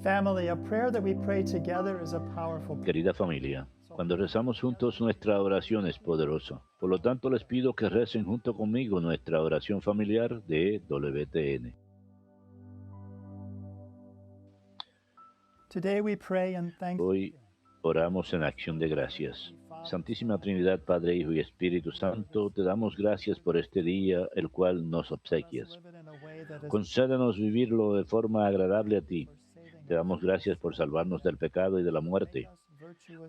Family, a prayer that we pray together is a powerful prayer. Querida familia, cuando rezamos juntos nuestra oración es poderosa. Por lo tanto, les pido que recen junto conmigo nuestra oración familiar de WTN. Today we pray in Hoy oramos en acción de gracias. Santísima Trinidad, Padre, Hijo y Espíritu Santo, te damos gracias por este día, el cual nos obsequias. Concédenos vivirlo de forma agradable a ti. Te damos gracias por salvarnos del pecado y de la muerte.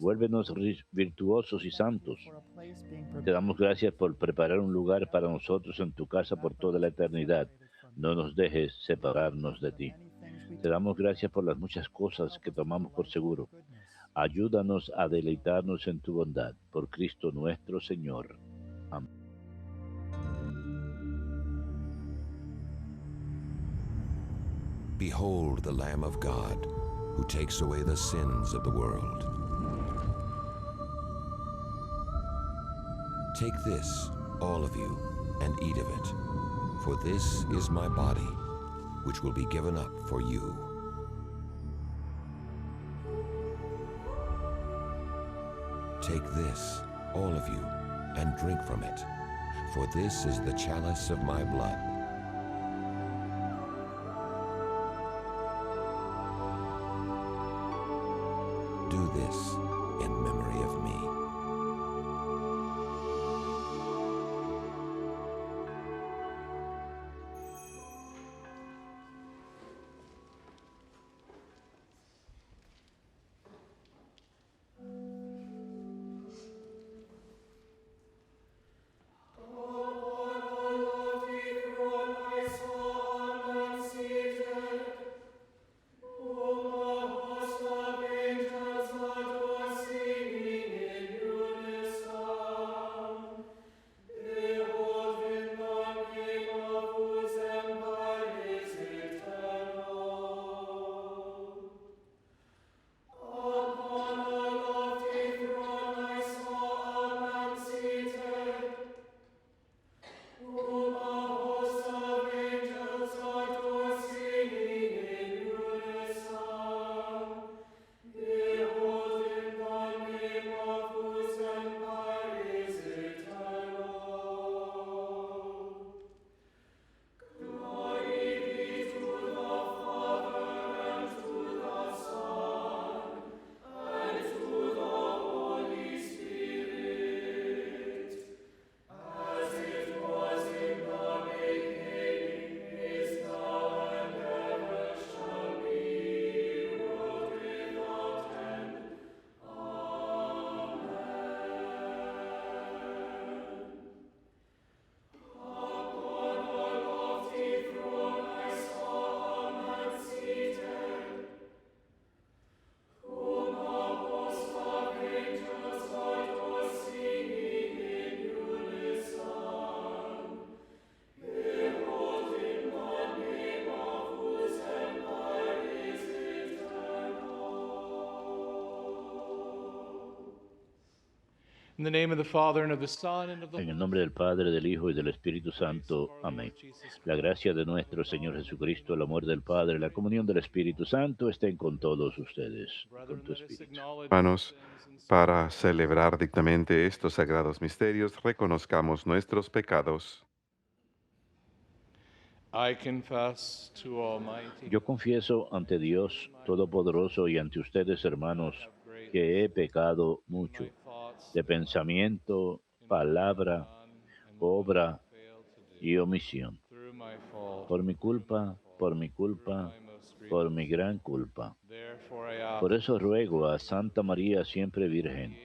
Vuélvenos virtuosos y santos. Te damos gracias por preparar un lugar para nosotros en tu casa por toda la eternidad. No nos dejes separarnos de ti. Te damos gracias por las muchas cosas que tomamos por seguro. Ayúdanos a deleitarnos en tu bondad. Por Cristo nuestro Señor. Amén. Behold the Lamb of God, who takes away the sins of the world. Take this, all of you, and eat of it, for this is my body, which will be given up for you. Take this, all of you, and drink from it, for this is the chalice of my blood. Do this in memory of me. In the name of the Father, and of the Son, and of the En el Holy nombre del Padre, del Hijo y del Espíritu Santo. Amén. La gracia de nuestro Señor Jesucristo, el amor del Padre, la comunión del Espíritu Santo estén con todos ustedes, con tu espíritu. Hermanos, para celebrar dignamente estos sagrados misterios, reconozcamos nuestros pecados. I confess to Almighty Yo confieso ante Dios Todopoderoso y ante ustedes, hermanos, que he pecado mucho, de pensamiento, palabra, obra y omisión. Por mi culpa, por mi culpa, por mi gran culpa. Por eso ruego a Santa María siempre Virgen,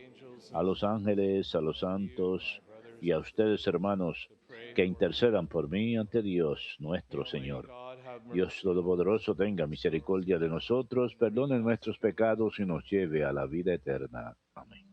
a los ángeles, a los santos y a ustedes, hermanos, que intercedan por mí ante Dios nuestro Señor. Dios Todopoderoso tenga misericordia de nosotros, perdone nuestros pecados y nos lleve a la vida eterna. Amén.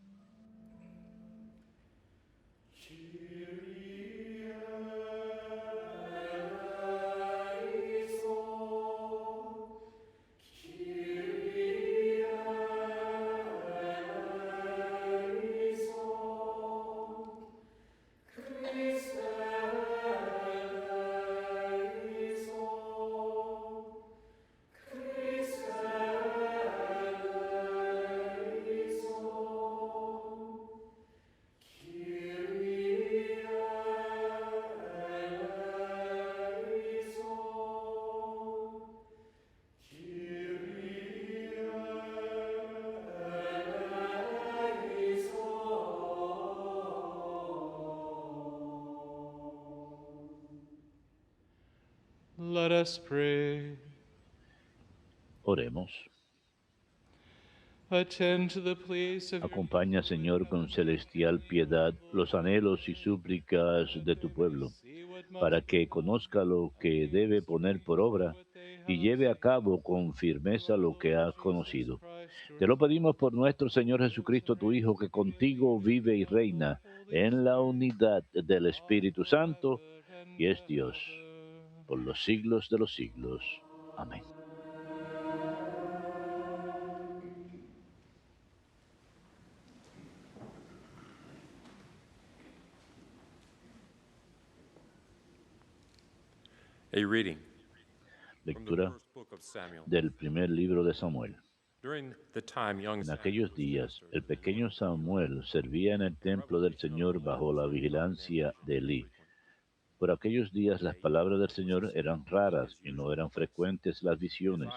Let us pray. Oremos. Attend to the pleas of your Acompaña, Señor, con celestial piedad los anhelos y súplicas de tu pueblo, para que conozca lo que debe poner por obra y lleve a cabo con firmeza lo que has conocido. Te lo pedimos por nuestro Señor Jesucristo, tu Hijo, que contigo vive y reina en la unidad del Espíritu Santo y es Dios por los siglos de los siglos. Amén. A reading from the Lectura first book of Samuel. del primer libro de Samuel. During the time young En Samuel aquellos was días, minister el in the pequeño Lord's temple, Samuel servía en el templo del Señor bajo la vigilancia de Elí. Por aquellos días las palabras del Señor eran raras y no eran frecuentes las visiones.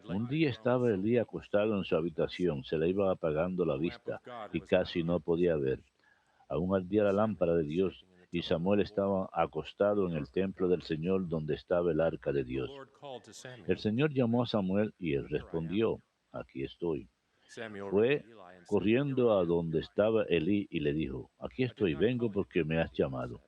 Un día estaba Elí acostado en su habitación, se le iba apagando la vista y casi no podía ver. Aún ardía la lámpara de Dios y Samuel estaba acostado en el templo del Señor donde estaba el arca de The Dios. Lord called to Samuel. El Señor llamó a Samuel y él respondió, aquí estoy. Samuel Fue ran to Eli and said, corriendo "Here I a am, donde here I am." estaba Elí y le dijo, aquí estoy, vengo porque me has llamado.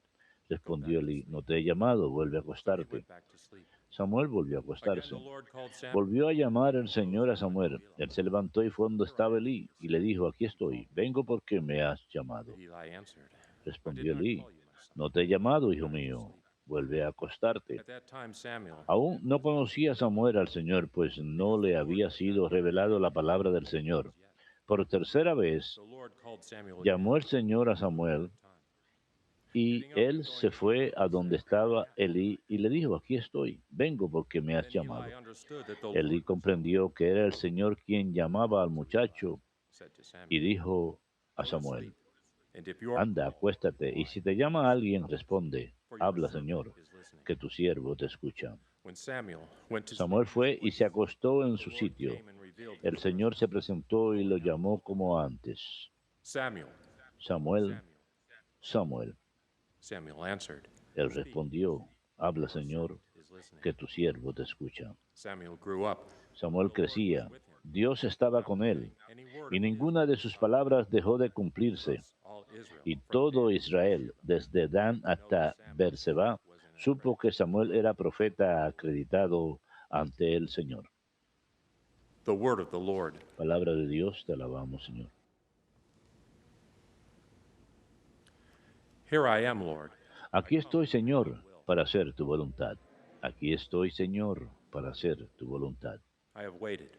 Respondió Elí, no te he llamado, vuelve a So he acostarte. went back to sleep. Samuel volvió a Again, acostarse. the Lord called Samuel. Volvió a llamar el Señor a Samuel. Él se levantó y fue donde estaba Elí y le dijo, aquí estoy, vengo porque me has llamado. Eli answered, "I did Respondió not Elí, call you, my son. no te he llamado, hijo mío, vuelve a acostarte. At that time Samuel Aún no conocía Samuel al Señor, pues no le había sido revelado la palabra del Señor. Por tercera vez the Lord called Samuel llamó again. el Señor a Samuel y él se fue a donde estaba Elí y le dijo, aquí estoy, vengo porque me has Then llamado. Eli understood that the Elí Lord comprendió que era el Señor quien llamaba al muchacho said to Samuel, y dijo a "Go to Samuel, sleep, and if you are anda, acuéstate, y si te llama alguien, responde, for your habla, servant Señor, is listening." que tu siervo te escucha. When Samuel went to Samuel sleep, fue y se acostó en the su Lord sitio. came and revealed El his Señor se presence. presentó y lo llamó como antes. Samuel, Samuel, Samuel. Samuel. Samuel answered, Él respondió, habla, "Your Señor, servant is listening." que tu siervo te escucha. Samuel grew up. Samuel crecía, Dios estaba con él, Any word y of ninguna de sus palabras dejó de cumplirse. all Israel Y from todo Dan Israel, desde Dan hasta Berseba, supo que Samuel era profeta acreditado ante el Señor. the word of the Lord. Palabra de Dios, te alabamos, Señor. Here I am, Lord. Aquí estoy, Señor, para hacer tu voluntad. Aquí estoy, Señor, para hacer tu voluntad. I have waited.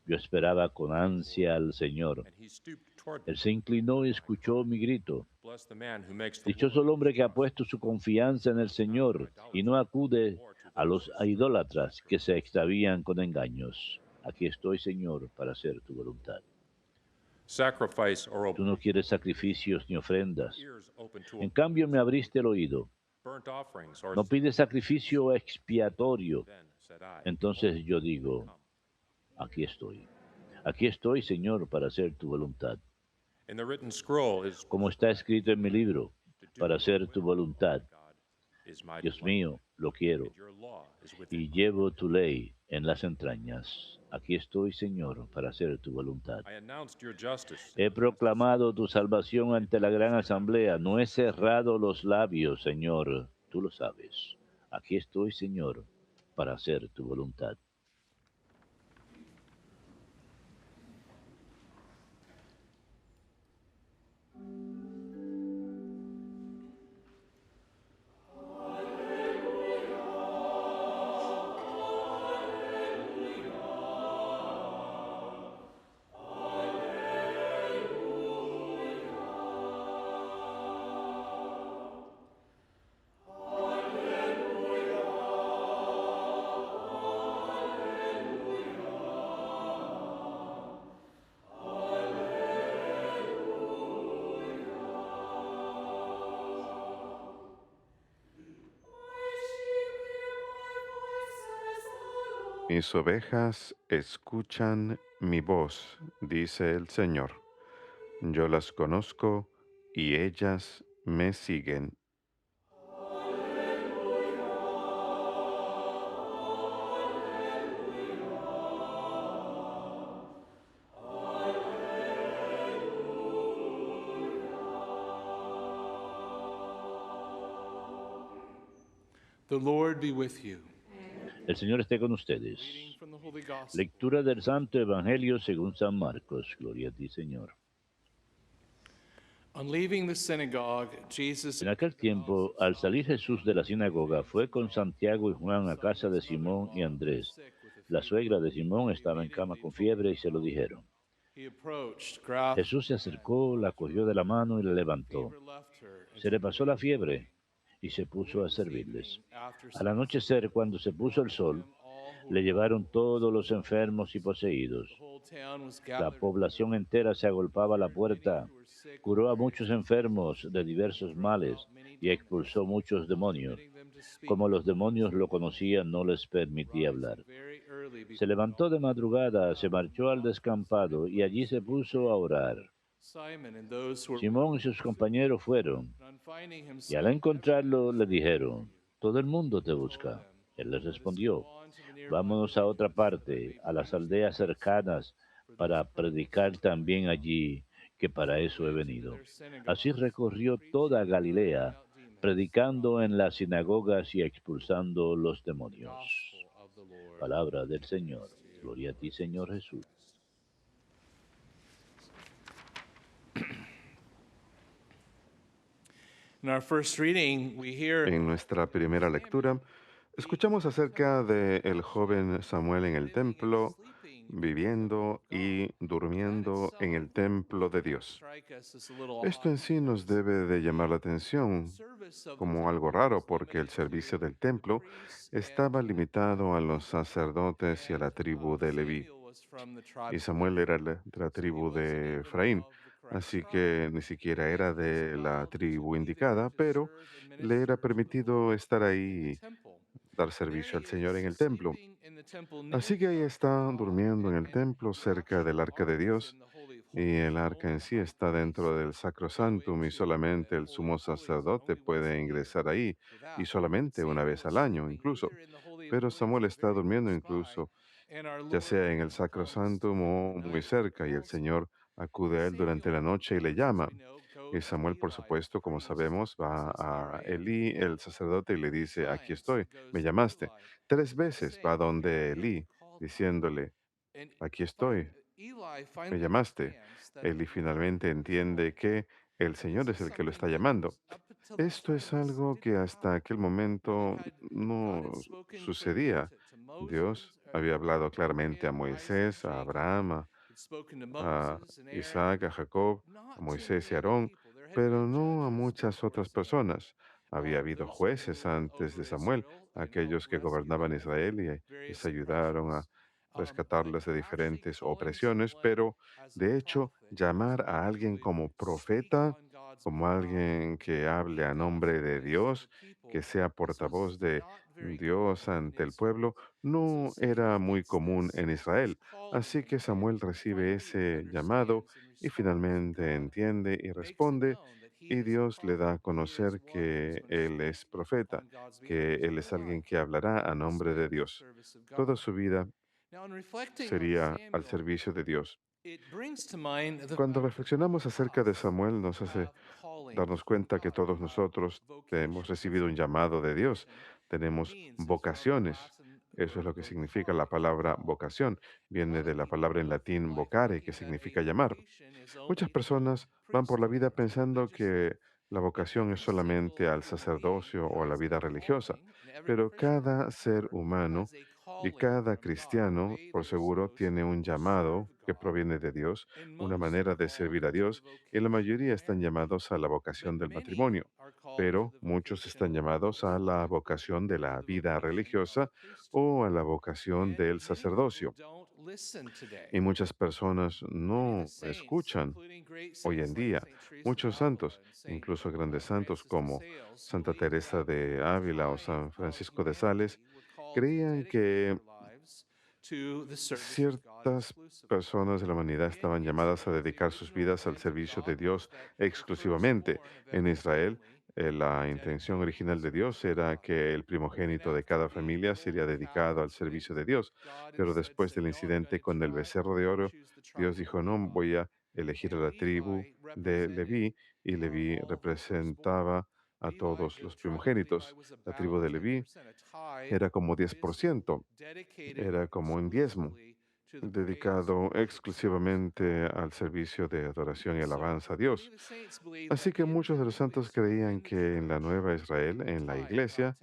Yo esperaba con ansia al Señor. And he stooped toward me. Él se inclinó y escuchó mi grito. Bless the man who makes the Dichoso el Lord hombre que ha his trust. puesto su confianza en el Señor y no acude a los idólatras que se extravían con engaños. Aquí estoy, Señor, para hacer tu voluntad. Sacrifice or Tú no quieres sacrificios ni ofrendas. ears open to En cambio, me abriste el oído. burnt offerings or No pides sacrificio expiatorio. then said I. Entonces yo digo, aquí estoy. Aquí estoy, Señor, para hacer tu voluntad. In the written scroll is Como está escrito en mi libro, para hacer tu voluntad. God is my Dios delight, mío, lo quiero. and your law is within Y me. llevo tu ley en las entrañas. Aquí estoy, Señor, para hacer tu voluntad. I announced your justice. He proclamado tu salvación ante la gran asamblea. No he cerrado los labios, Señor. Tú lo sabes. Aquí estoy, Señor, para hacer tu voluntad. Mis ovejas escuchan mi voz, dice el Señor. Yo las conozco y ellas me siguen. The Lord be with you. El Señor esté con ustedes. Reading from the Holy Gospel. Lectura del Santo Evangelio según San Marcos. Gloria a ti, Señor. On leaving the synagogue, Jesus En aquel tiempo, al salir Jesús de la sinagoga, fue con Santiago y Juan a casa de Simón y Andrés. La suegra de Simón estaba en cama con fiebre y se lo dijeron. he approached, grasped Jesús se acercó, la cogió de la mano y la levantó. her, left her, and Se le pasó la fiebre y se puso a servirles. Al anochecer, cuando se puso el sol, le llevaron todos los enfermos y poseídos. the whole town was La gathered. población entera se agolpaba a la puerta, curó a muchos enfermos de diversos males y expulsó muchos demonios. Como los demonios lo conocían, no les permitía hablar. Very early, Se levantó de madrugada, se marchó al descampado y allí se puso a orar. Simon and those who were Simón y sus compañeros fueron, on finding him y al encontrarlo le dijeron, todo el mundo te busca. Él les respondió, vámonos a otra parte, a las aldeas cercanas, para predicar también allí, que para eso he venido. Así recorrió toda Galilea, predicando en las sinagogas y expulsando los demonios. of the Lord. Palabra del Señor. Gloria a ti, Señor Jesús. In our first reading, we hear En nuestra primera lectura, escuchamos acerca de el joven Samuel en el templo, viviendo y durmiendo en el templo de Dios. strike us as a little Esto en sí nos debe de llamar la atención service of the como algo raro porque el servicio del templo estaba limitado a los sacerdotes y a la tribu de Leví. Samuel was from the tribe Y Samuel era de la tribu de Efraín, así que ni siquiera era de la tribu indicada, pero le era permitido estar ahí y temple. dar servicio al Señor en el templo. Sleeping in the temple Así que ahí está durmiendo en el templo cerca del arca de Dios, y el arca en sí está dentro del sacrosantum y solamente el sumo sacerdote puede ingresar ahí, y solamente una vez al año incluso. Pero Samuel está durmiendo incluso, ya sea en el sacrosantum o muy cerca, y el Señor acude a él durante la noche y le llama. Y Samuel, por supuesto, como sabemos, va a Elí, el sacerdote, y le dice, aquí estoy, me llamaste. 3 veces va donde Elí, diciéndole, aquí estoy, me llamaste. Elí finalmente entiende que el Señor es el que lo está llamando. Esto es algo que hasta aquel momento no sucedía. Dios había hablado claramente a Moisés, a Abraham, a Isaac, a Jacob, a Moisés y a Aarón, pero no a muchas otras personas. Había habido jueces antes de Samuel, aquellos que gobernaban Israel y les ayudaron a rescatarles de diferentes opresiones, pero de hecho llamar a alguien como profeta, como alguien que hable a nombre de Dios, que sea portavoz de Dios ante el pueblo, no era muy común en Israel. Así que Samuel recibe ese llamado y finalmente entiende y responde, y Dios le da a conocer que Él es profeta, que Él es alguien que hablará a nombre de Dios. Toda su vida sería al servicio de Dios. Cuando reflexionamos acerca de Samuel, nos hace darnos cuenta que todos nosotros hemos recibido un llamado de Dios. Tenemos vocaciones. Eso es lo que significa la palabra vocación. Viene de la palabra en latín vocare, que significa llamar. Muchas personas van por la vida pensando que la vocación es solamente al sacerdocio o a la vida religiosa, pero cada ser humano y cada cristiano, por seguro, tiene un llamado que proviene de Dios, una manera de servir a Dios, y la mayoría están llamados a la vocación del matrimonio, pero muchos están llamados a la vocación de la vida religiosa o a la vocación del sacerdocio. Y muchas personas no escuchan hoy en día. Muchos santos, incluso grandes santos como Santa Teresa de Ávila o San Francisco de Sales, creían que ciertas personas de la humanidad estaban llamadas a dedicar sus vidas al servicio de Dios exclusivamente. En Israel, la intención original de Dios era que el primogénito de cada familia sería dedicado al servicio de Dios. Pero después del incidente con el becerro de oro, Dios dijo, no, voy a elegir a la tribu de Leví, y Leví representaba a todos los primogénitos. La tribu de Leví era como 10%, era como un diezmo, dedicado exclusivamente al servicio de adoración y alabanza a Dios. Así que muchos de los santos creían que en la nueva Israel, en la iglesia,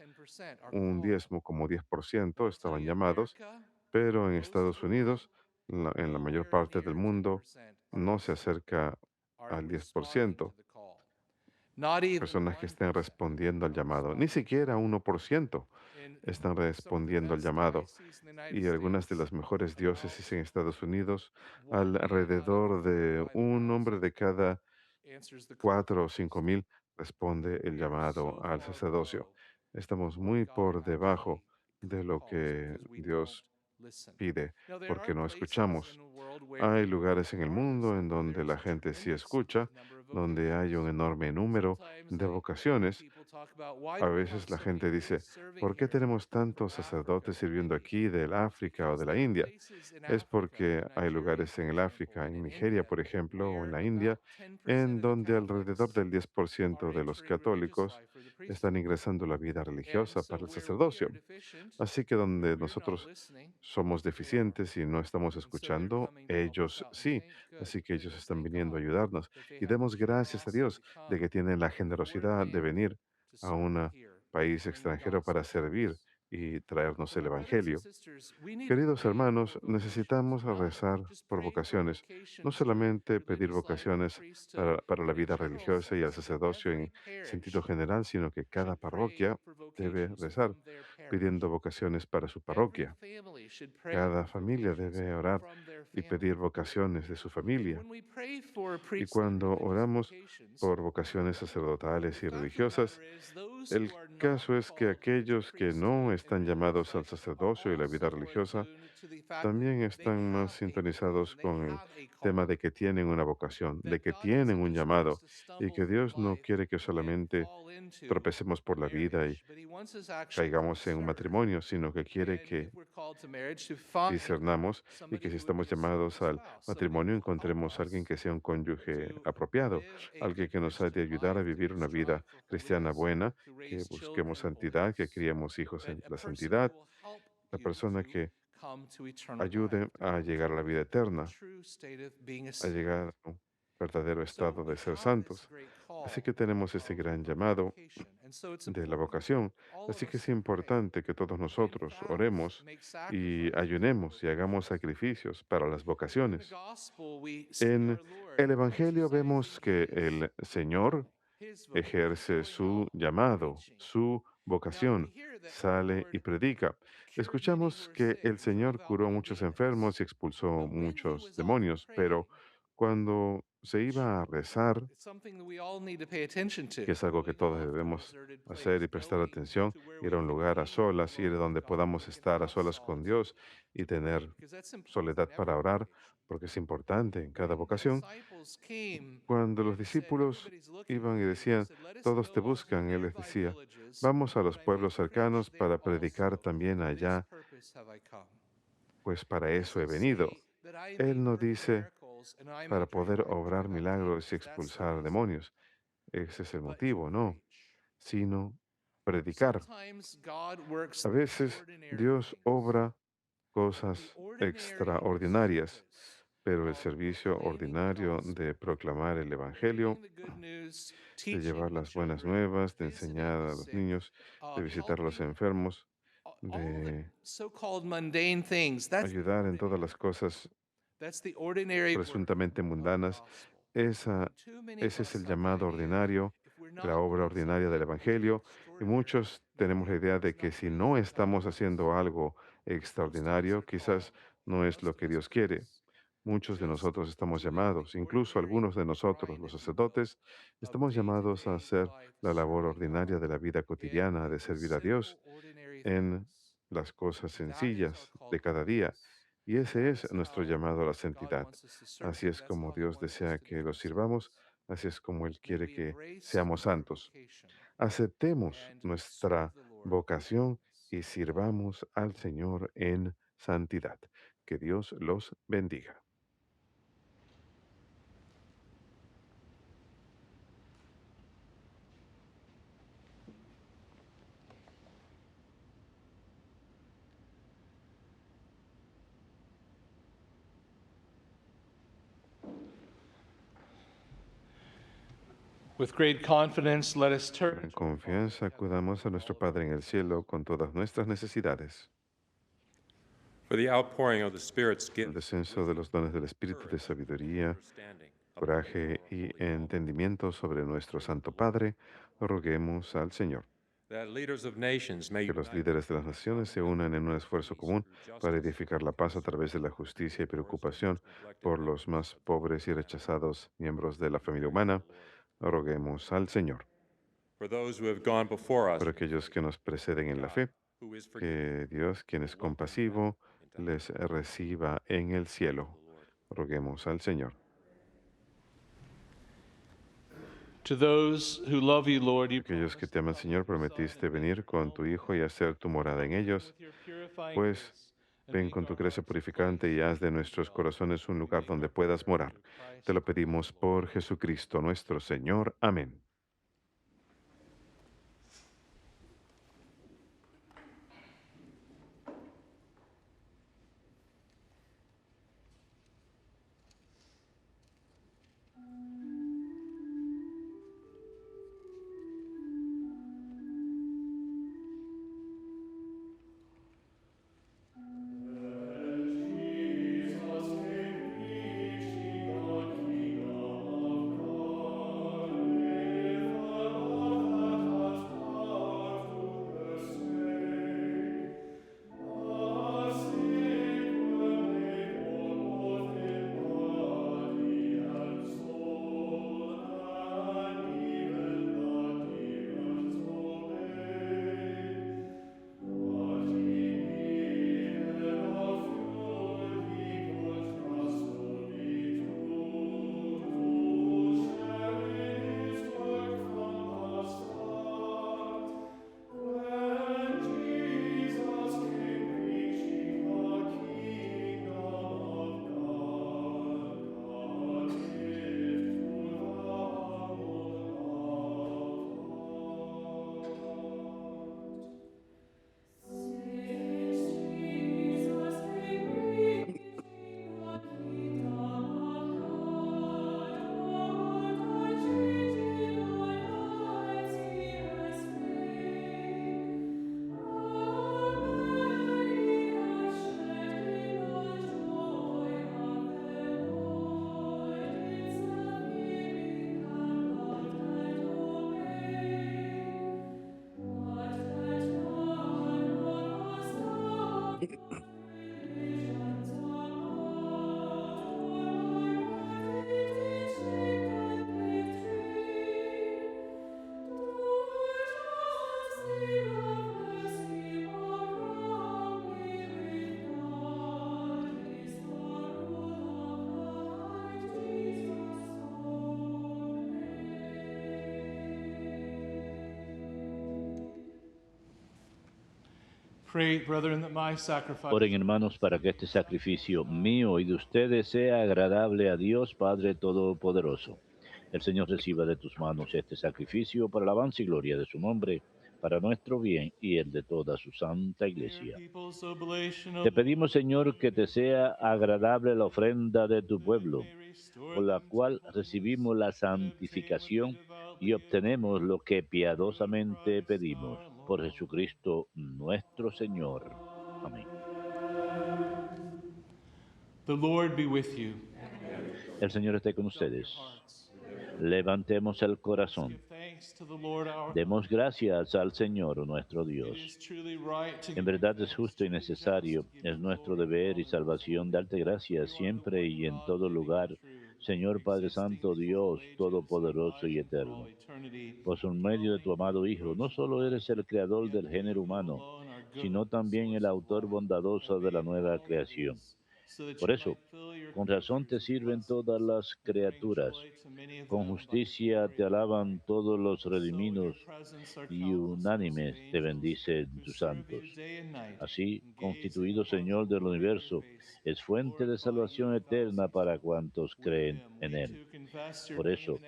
un diezmo como 10% estaban llamados, pero en Estados Unidos, en la mayor parte del mundo, no se acerca al 10%. Personas que estén respondiendo al llamado, ni siquiera 1% están respondiendo al llamado. Y algunas de las mejores diócesis en Estados Unidos, alrededor de un hombre de cada 4 o 5 mil responde el llamado al sacerdocio. Estamos muy por debajo de lo que Dios pide, porque no escuchamos. Hay lugares en el mundo en donde la gente sí escucha, donde hay un enorme número de vocaciones. A veces la gente dice, ¿por qué tenemos tantos sacerdotes sirviendo aquí del África o de la India? Es porque hay lugares en el África, en Nigeria, por ejemplo, o en la India, en donde alrededor del 10% de los católicos están ingresando a la vida religiosa para el sacerdocio. Así que donde nosotros somos deficientes y no estamos escuchando, ellos sí. Así que ellos están viniendo a ayudarnos. Y demos gracias a Dios de que tienen la generosidad de venir a un país extranjero para servir y traernos el Evangelio. Queridos hermanos, necesitamos rezar por vocaciones, no solamente pedir vocaciones para la vida religiosa y el sacerdocio en sentido general, sino que cada parroquia debe rezar pidiendo vocaciones para su parroquia. Cada familia debe orar y pedir vocaciones de su familia. Y cuando oramos por vocaciones sacerdotales y religiosas, el caso es que aquellos que no están llamados al sacerdocio y la vida religiosa también están más sintonizados con el tema de que tienen una vocación, de que tienen un llamado y que Dios no quiere que solamente tropecemos por la vida y caigamos en un matrimonio, sino que quiere que discernamos y que si estamos llamados al matrimonio encontremos a alguien que sea un cónyuge apropiado, alguien que nos ha de ayudar a vivir una vida cristiana buena, que busquemos santidad, que criemos hijos en la santidad, la persona que ayude a llegar a la vida eterna, a llegar a un verdadero estado de ser santos. Así que tenemos este gran llamado de la vocación. Así que es importante que todos nosotros oremos y ayunemos y hagamos sacrificios para las vocaciones. En el Evangelio vemos que el Señor ejerce su llamado, su vocación, sale y predica. Escuchamos que el Señor curó muchos enfermos y expulsó muchos demonios, pero cuando se iba a rezar, que es algo que todos debemos hacer y prestar atención, ir a un lugar a solas, ir donde podamos estar a solas con Dios y tener soledad para orar, porque es importante en cada vocación. Cuando los discípulos iban y decían, todos te buscan, Él les decía, vamos a los pueblos cercanos para predicar también allá, pues para eso he venido. Él no dice para poder obrar milagros y expulsar demonios. Ese es el motivo, no, sino predicar. A veces Dios obra cosas extraordinarias, pero el servicio ordinario de proclamar el Evangelio, de llevar las buenas nuevas, de enseñar a los niños, de visitar a los enfermos, de ayudar en todas las cosas presuntamente mundanas, ese es el llamado ordinario, la obra ordinaria del Evangelio, y muchos tenemos la idea de que si no estamos haciendo algo extraordinario, quizás no es lo que Dios quiere. Muchos de nosotros estamos llamados, incluso algunos de nosotros, los sacerdotes, estamos llamados a hacer la labor ordinaria de la vida cotidiana, de servir a Dios en las cosas sencillas de cada día. Y ese es nuestro llamado a la santidad. Así es como Dios desea que lo sirvamos, así es como Él quiere que seamos santos. Aceptemos nuestra vocación y sirvamos al Señor en santidad. Que Dios los bendiga. With great confidence, let us turn En confianza acudamos a nuestro Padre en el cielo con todas nuestras necesidades. For the outpouring of the Spirit's El gift, descenso de los dones del Espíritu de sabiduría, understanding of coraje y entendimiento sobre nuestro Santo Padre, roguemos al Señor. that leaders of nations may Que los unite líderes de las naciones se unan en un esfuerzo común para edificar la paz a través de la justicia y preocupación por los más pobres y rechazados miembros de la familia humana. Roguemos al Señor. for those who have gone before us, Por aquellos que nos preceden en la fe, who is forgiven. que Dios, quien es compasivo, les reciba en el cielo. Roguemos al Señor. to those who love you, Lord. You Aquellos que te aman, Señor, prometiste venir con tu Hijo y hacer tu morada en ellos. Pues ven con tu gracia purificante y haz de nuestros corazones un lugar donde puedas morar. Te lo pedimos por Jesucristo nuestro Señor. Amén. Pray, brethren, that my sacrifice Oren, hermanos, para que este sacrificio mío y de ustedes sea agradable a Dios Padre Todopoderoso. El Señor reciba de tus manos este sacrificio para alabanza y gloria de su nombre, para nuestro bien y el de toda su santa iglesia. people's oblation of Te pedimos, Señor, que te sea agradable la ofrenda de tu pueblo, por la cual recibimos la santificación y obtenemos lo que piadosamente pedimos. Por Jesucristo nuestro Señor. Amén. the Lord be with you. El Señor esté con ustedes. Levantemos el corazón. Give thanks to the Lord our Demos gracias al Señor nuestro God. It Dios. is truly right to En give verdad es justo y necesario, es nuestro deber y salvación darte gracias siempre y en todo lugar, Señor Padre Santo, Dios Todopoderoso y Eterno. Pues en medio de tu amado Hijo, no solo eres el creador del género humano, sino también el autor bondadoso de la nueva creación. Por eso, con razón te sirven todas las criaturas, con justicia te alaban todos los redimidos y unánimes te bendicen tus santos. Así, constituido Señor del universo, es fuente de salvación eterna para cuantos creen en Él. Por eso,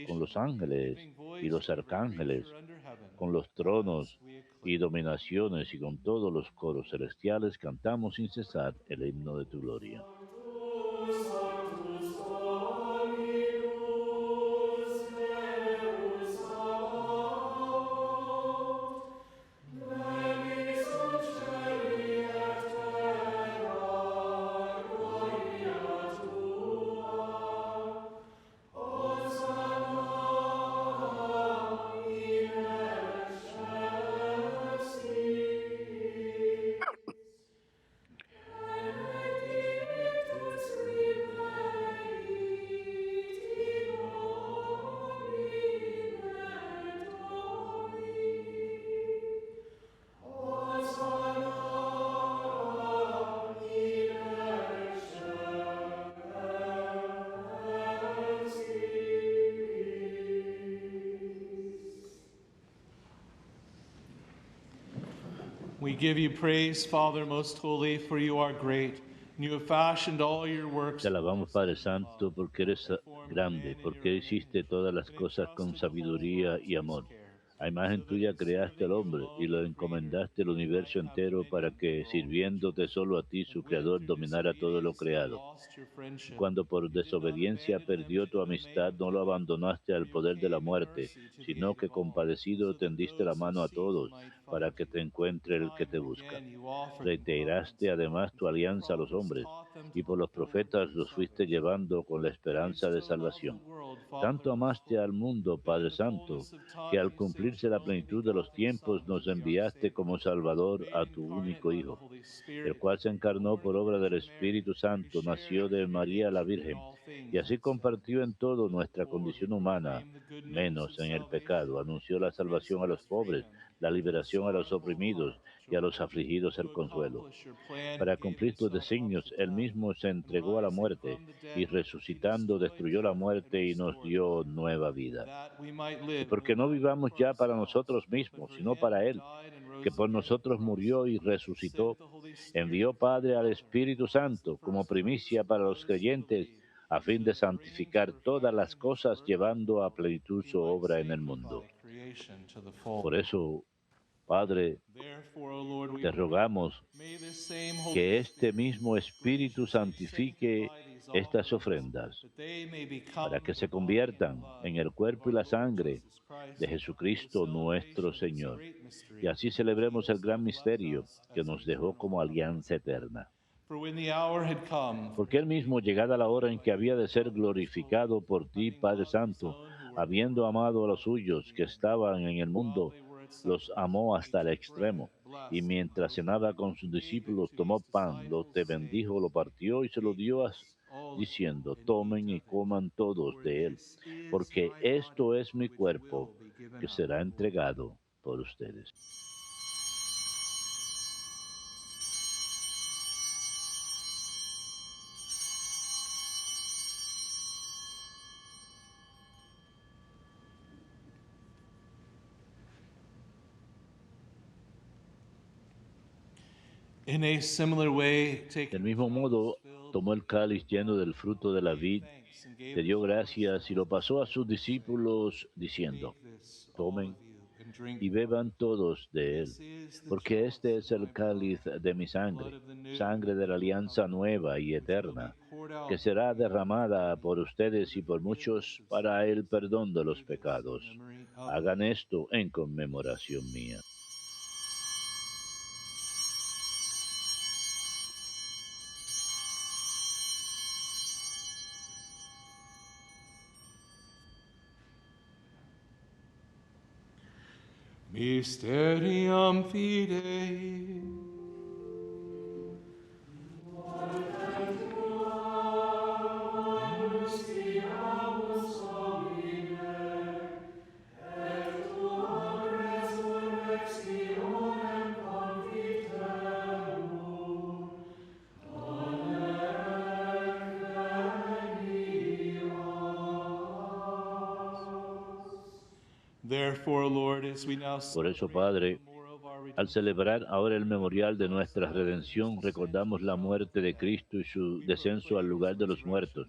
con los ángeles y los arcángeles, con los tronos y dominaciones y con todos los coros celestiales cantamos sin cesar el himno de tu gloria. We give you praise, Father most holy, for you are great, and you have fashioned all your works. Te alabamos, Padre Santo, porque eres grande, porque hiciste todas las cosas con sabiduría y amor. A imagen tuya creaste al hombre y lo encomendaste el universo entero para que, sirviéndote solo a ti, su creador, dominara todo lo creado. Cuando por desobediencia perdió tu amistad, no lo abandonaste al poder de la muerte, sino que compadecido tendiste la mano a todos para que te encuentre el que te busca. Reiteraste además tu alianza a los hombres, y por los profetas los fuiste llevando con la esperanza de salvación. Tanto amaste al mundo, Padre Santo, que al cumplirse la plenitud de los tiempos nos enviaste como Salvador a tu único Hijo, el cual se encarnó por obra del Espíritu Santo, nació de María la Virgen, y así compartió en todo nuestra condición humana, menos en el pecado. Anunció la salvación a los pobres, la liberación a los oprimidos y a los afligidos el consuelo. Para cumplir tus designios, Él mismo se entregó a la muerte y resucitando destruyó la muerte y nos dio nueva vida. Y porque no vivamos ya para nosotros mismos, sino para Él, que por nosotros murió y resucitó, envió Padre al Espíritu Santo como primicia para los creyentes, a fin de santificar todas las cosas, llevando a plenitud su obra en el mundo. Por eso, Padre, te rogamos que este mismo Espíritu santifique estas ofrendas, para que se conviertan en el cuerpo y la sangre de Jesucristo nuestro Señor, y así celebremos el gran misterio que nos dejó como alianza eterna. Porque Él mismo, llegada la hora en que había de ser glorificado por ti, Padre Santo, habiendo amado a los suyos que estaban en el mundo, los amó hasta el extremo. Y mientras cenaba con sus discípulos, tomó pan, lo te bendijo, lo partió y se lo dio diciendo: tomen y coman todos de él, porque esto es mi cuerpo, que será entregado por ustedes. Del mismo modo, tomó el cáliz lleno del fruto de la vid, te dio gracias y lo pasó a sus discípulos, diciendo: tomen y beban todos de él, porque este es el cáliz de mi sangre, sangre de la alianza nueva y eterna, que será derramada por ustedes y por muchos para el perdón de los pecados. Hagan esto en conmemoración mía. Mysterium Fidei. Por eso, Padre, al celebrar ahora el memorial de nuestra redención, recordamos la muerte de Cristo y su descenso al lugar de los muertos.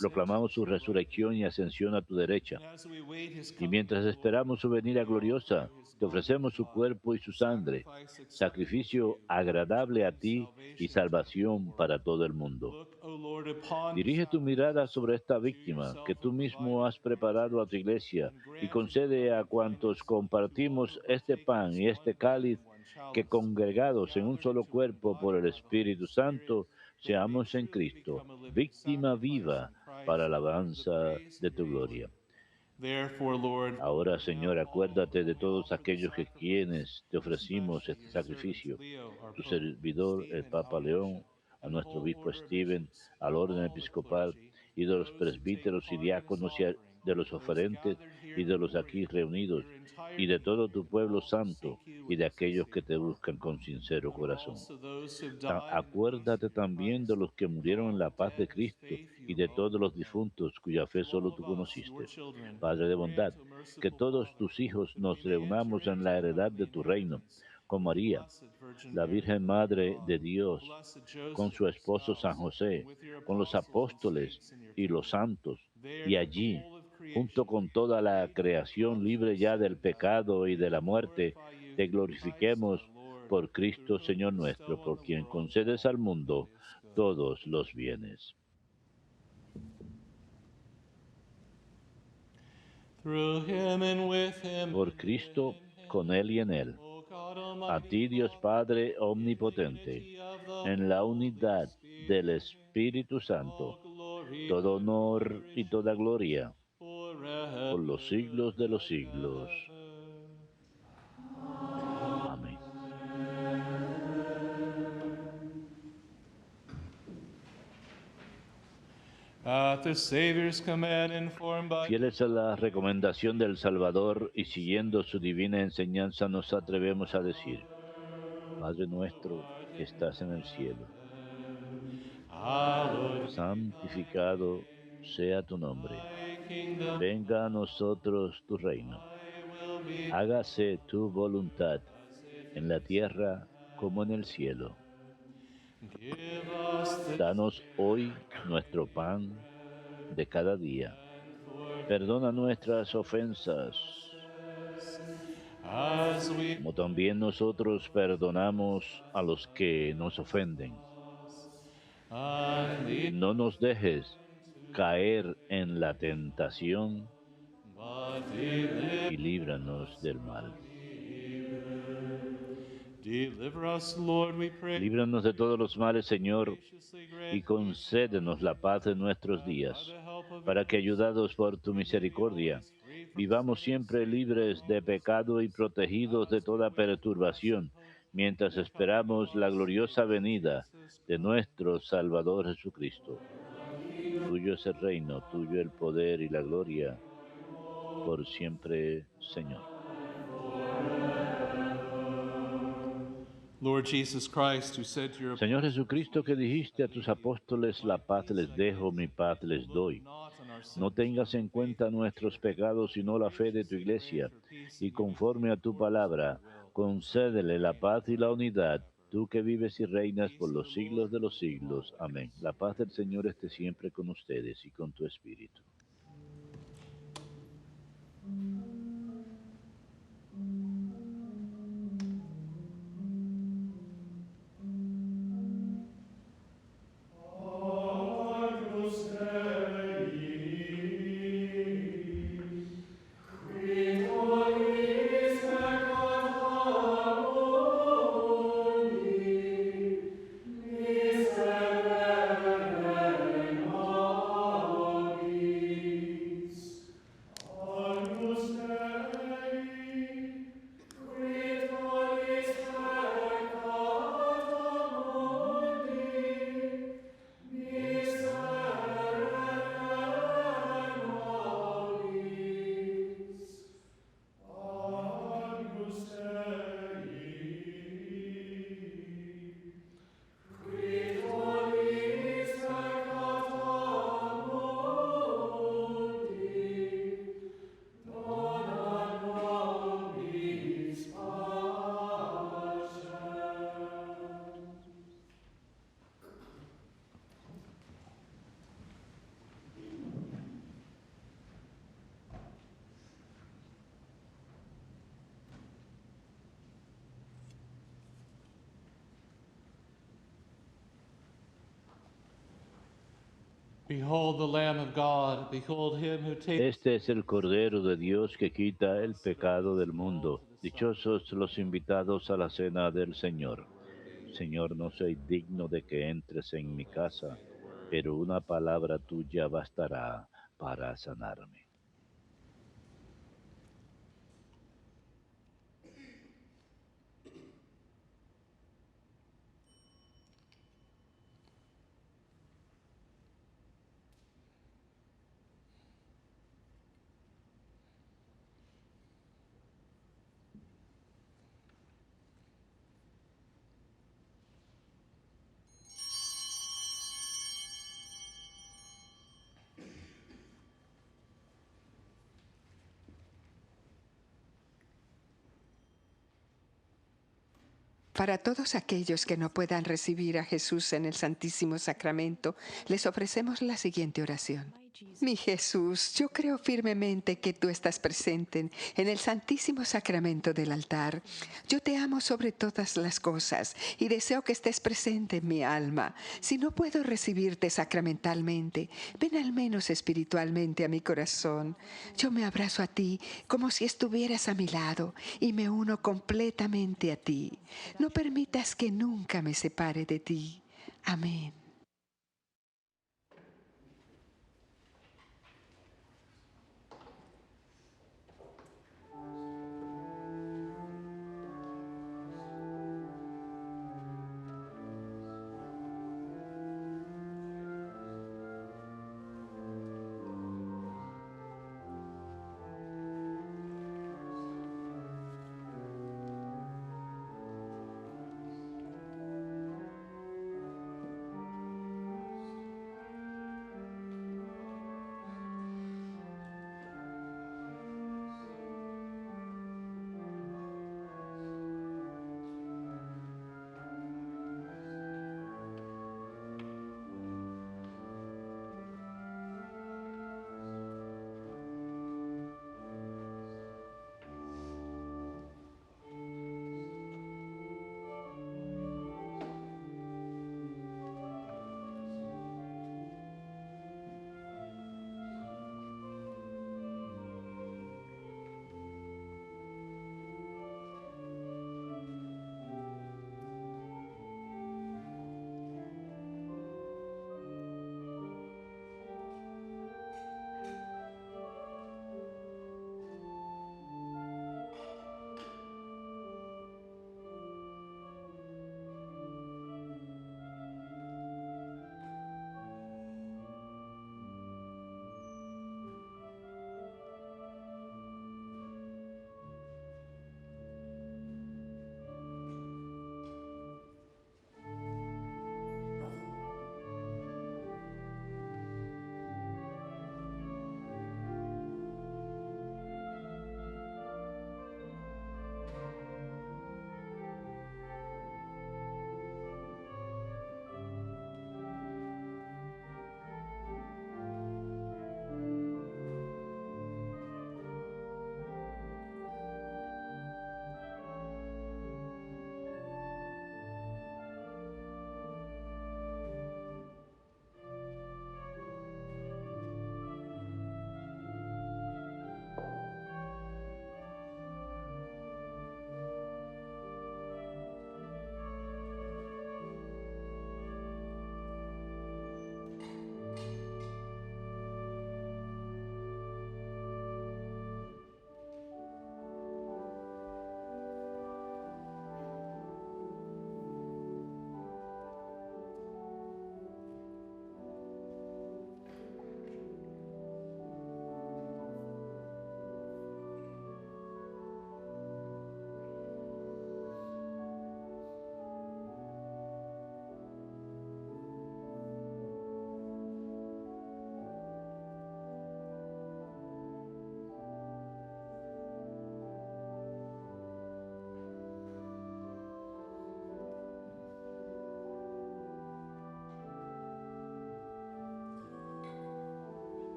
Proclamamos su resurrección y ascensión a tu derecha. Y mientras esperamos su venida gloriosa, te ofrecemos su cuerpo y su sangre, sacrificio agradable a ti y salvación para todo el mundo. Dirige tu mirada sobre esta víctima que tú mismo has preparado a tu iglesia y concede a cuantos compartimos este pan y este cáliz que, congregados en un solo cuerpo por el Espíritu Santo, seamos en Cristo víctima viva para la alabanza de tu gloria. Ahora, Señor, acuérdate de todos aquellos quienes te ofrecimos este sacrificio, tu servidor, el Papa León, a nuestro obispo Stephen, al orden episcopal y de los presbíteros y diáconos y de los oferentes y de los aquí reunidos y de todo tu pueblo santo y de aquellos que te buscan con sincero corazón. Acuérdate también de los que murieron en la paz de Cristo y de todos los difuntos cuya fe solo tú conociste. Padre de bondad, que todos tus hijos nos reunamos en la heredad de tu reino, con María, Blessed Virgin la Mary, Virgen Madre de Dios, Blessed con Joseph, su her esposo San spouse, José, with your con los apostles and apóstoles saints in your y los kingdom. santos, There y with the allí, whole of junto creation, con toda la faith, creación libre corruption, ya sin del and death, pecado y de la to muerte, glorify you te through Christ glorifiquemos our Lord, por through Cristo whom Señor you nuestro, bestow on por the quien world concedes al all mundo that is good. todos los bienes. Through him and with him Por and Cristo, in con him, Él y en Él. O God A Almighty ti, Dios Father, Padre in the omnipotente, unity of the en la Holy unidad del Spirit, Espíritu Santo, all glory todo and honor y toda gloria forever por los siglos de los and siglos. ever. Amén. At the Savior's command, informed by Fieles a la recomendación del Salvador y siguiendo su divina enseñanza, nos atrevemos a decir: Padre nuestro que estás en el cielo, hallowed santificado sea tu nombre. thy kingdom, Venga a nosotros tu reino. thy will be Hágase tu voluntad en la tierra como en el cielo. give us this Danos hoy nuestro pan de cada día. Perdona nuestras ofensas, as we como también nosotros perdonamos a los que nos ofenden. and lead, No nos dejes caer en la tentación but deliver, y líbranos del mal. deliver us, Lord, we pray. Líbranos de todos los males, Señor, Graciously y grant concédenos la paz en nuestros días, para que, ayudados por tu misericordia, vivamos siempre libres de pecado y protegidos de toda perturbación, mientras esperamos la gloriosa venida de nuestro Salvador Jesucristo. Tuyo es el reino, tuyo el poder y la gloria, por siempre, Señor. Lord Jesus Christ, who said to your Señor Jesucristo, que dijiste a tus apóstoles: la paz les dejo, mi paz les doy. not on our No sins, tengas en cuenta nuestros pecados, sino la fe de tu iglesia, y conforme a tu palabra, concédele la paz y la unidad, tú que vives y reinas por los siglos de los siglos. Amén. La paz del Señor esté siempre con ustedes y con tu espíritu. behold the Lamb of God, behold him who takes Este es el Cordero de Dios que quita el pecado del mundo. Dichosos los invitados a la cena del Señor. Señor, no soy digno de que entres en mi casa, pero una palabra tuya bastará para sanarme. Para todos aquellos que no puedan recibir a Jesús en el Santísimo Sacramento, les ofrecemos la siguiente oración. Mi Jesús, yo creo firmemente que tú estás presente en el Santísimo Sacramento del altar. Yo te amo sobre todas las cosas y deseo que estés presente en mi alma. Si no puedo recibirte sacramentalmente, ven al menos espiritualmente a mi corazón. Yo me abrazo a ti como si estuvieras a mi lado y me uno completamente a ti. No permitas que nunca me separe de ti. Amén.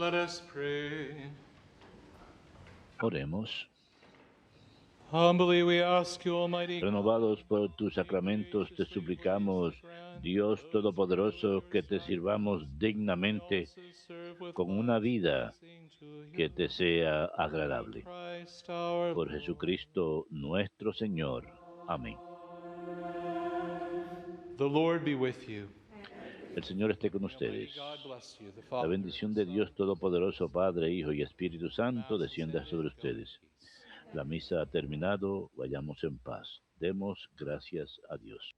Let us pray. Oremos. Humbly we ask you, Almighty God, Renovados por tus sacramentos, te suplicamos, Dios Todopoderoso, que te sirvamos dignamente con una vida que te sea agradable. Por Jesucristo nuestro Señor. Amén. The Lord be with you. El Señor esté con ustedes. God bless you, the La Father, bendición de Dios Todopoderoso, Padre, Hijo y Espíritu Santo, descienda sobre ustedes. La misa ha terminado, vayamos en paz. Demos gracias a Dios.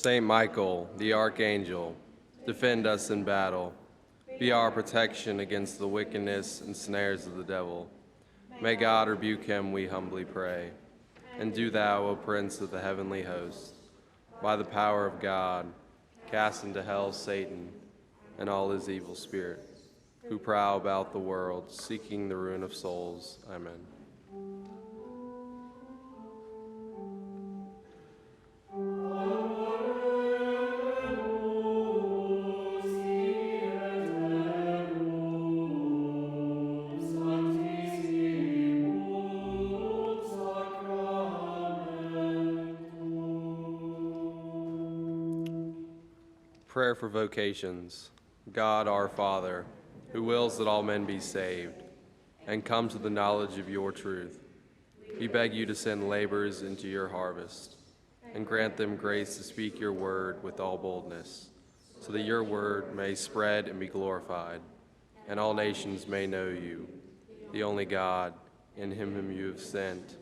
Saint Michael, the Archangel, defend us in battle. Be our protection against the wickedness and snares of the devil. May God rebuke him, we humbly pray. And do thou, O Prince of the heavenly host, by the power of God, cast into hell Satan and all his evil spirits, who prowl about the world, seeking the ruin of souls. Amen. Prayer for vocations. God our Father, who wills that all men be saved and come to the knowledge of your truth, we beg you to send laborers into your harvest, and grant them grace to speak your word with all boldness, so that your word may spread and be glorified, and all nations may know you, the only God, in him whom you have sent,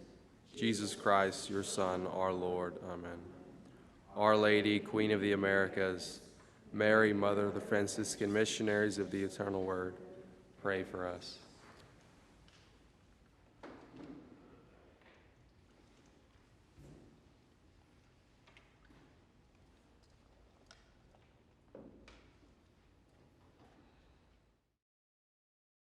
Jesus Christ, your Son, our Lord. Amen. Our Lady, Queen of the Americas, Mary, Mother of the Franciscan Missionaries of the Eternal Word, pray for us.